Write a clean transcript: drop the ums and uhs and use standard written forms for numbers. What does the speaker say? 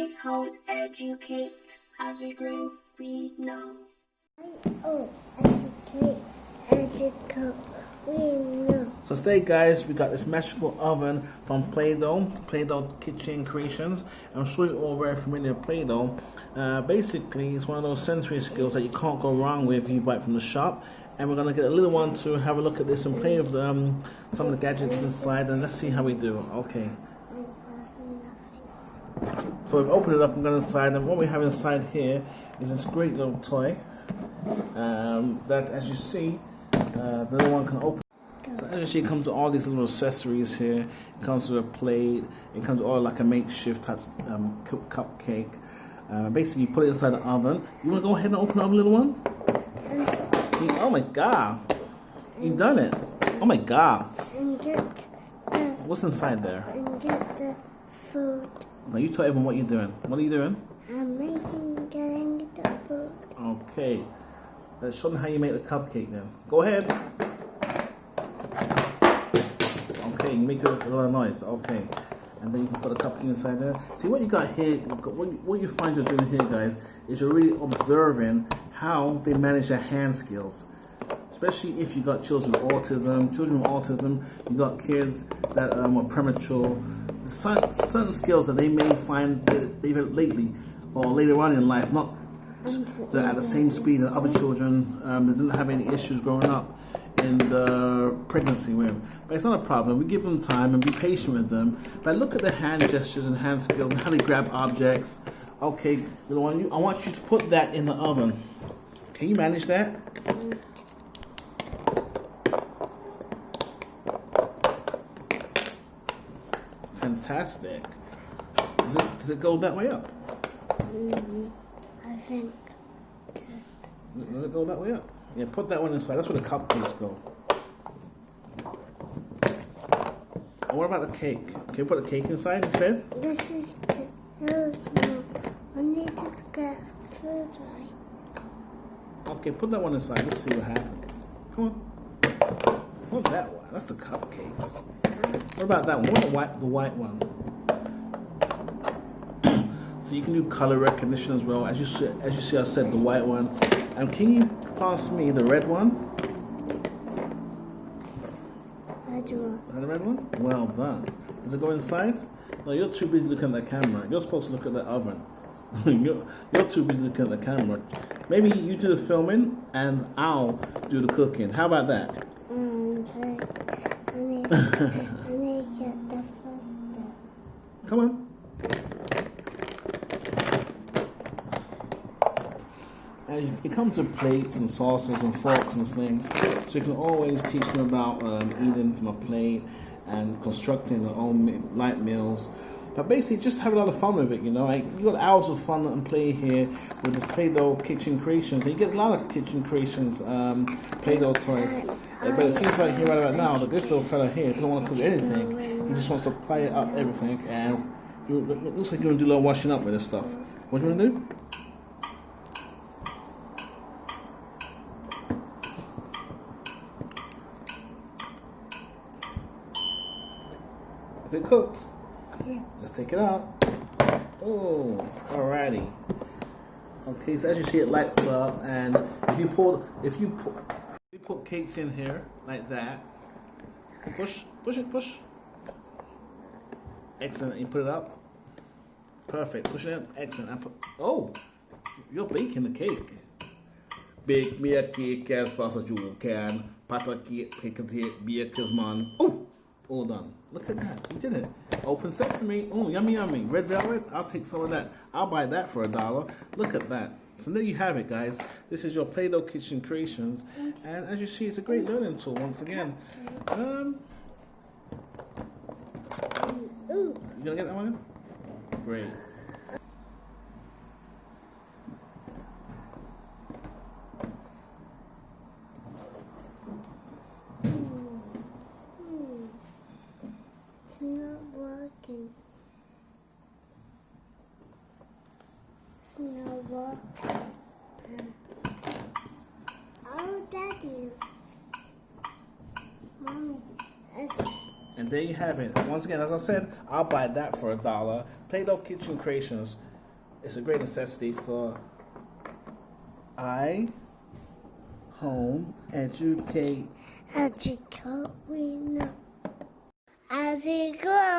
play, home, educate. As we grow, we know. Oh, educate, we know. So today, guys, we got this magical oven from Play-Doh, Play-Doh Kitchen Creations. I'm sure you're all very familiar with Play-Doh. Basically, it's one of those sensory skills that you can't go wrong with if you buy it from the shop. And we're going to get a little one to have a look at this and play with some of the gadgets inside, and let's see how we do. Okay. So we've opened it up and gone inside, and what we have inside here is this great little toy that, as you see, the little one can open. So as you see, it comes with all these little accessories here. It comes with a plate. It comes with all like a makeshift type cupcake. Basically, you put it inside the oven. You want to go ahead and open the oven, little one? Oh my God! You've done it! Oh my God! And get What's inside there? and get the food. Now you tell everyone what you're doing. What are you doing? I'm getting the food. Okay. Let's show them how you make the cupcake then. Go ahead. Okay, you make a lot of noise. Okay. And then you can put a cupcake inside there. See what you got here, what you find you're doing here, guys, is you're really observing how they manage their hand skills. Especially if you got children with autism, you got kids that are premature. Certain skills that they may find even lately or later on in life, not they're at the same speed as other children that didn't have any issues growing up in the pregnancy with. But it's not a problem. We give them time and be patient with them. But look at the hand gestures and hand skills and how they grab objects. Okay, little one, I want you to put that in the oven. Can you manage that? Fantastic. Does it go that way up? I think. Does it go that way up? Yeah, put that one inside. That's where the cupcakes go. And what about the cake? Can you put the cake inside instead? This is too small. I need to get food right. Okay, put that one inside. Let's see what happens. Come on. What's that one? That's the cupcakes. What about that one? What the white one? So you can do color recognition as well. As you see, I said the white one. And can you pass me the red one? Red one. The red one? Well done. Does it go inside? No, you're too busy looking at the camera. You're supposed to look at the oven. you're too busy looking at the camera. Maybe you do the filming and I'll do the cooking. How about that? I need to get the first step. Come on. And it comes with plates and saucers and forks and things, so you can always teach them about eating from a plate and constructing their own light meals. But basically, just have a lot of fun with it, you know. Like, you got hours of fun and play here with this Play-Doh Kitchen Creations. And you get a lot of Kitchen Creations Play-Doh toys. But it seems like here right about now that this little fella here doesn't want to cook anything. He just wants to play up everything, and it looks like you're going to do a little washing up with this stuff. What do you want to do? Is it cooked? Yeah. Let's take it out. Oh, alrighty. Okay, so as you see, it lights up, and if you put cakes in here like that, push it. Excellent. You put it up. Perfect. Push it in. Excellent. Oh, you're baking the cake. Bake me a cake as fast as you can. Pat a cake, bake as man. Oh. All done. Look at that. You did it. Open sesame. Oh, yummy, yummy. Red velvet. I'll take some of that. I'll buy that for $1. Look at that. So there you have it, guys. This is your Play-Doh Kitchen Creations. And as you see, it's a great learning tool once again. You gonna get that one? Great. It's not working. It's not working. Oh, Daddy. Mommy. And there you have it. Once again, as I said, I'll buy that for $1. Play-Doh Kitchen Creations. It's a great necessity for home, educate. Educate, we know. As we grow.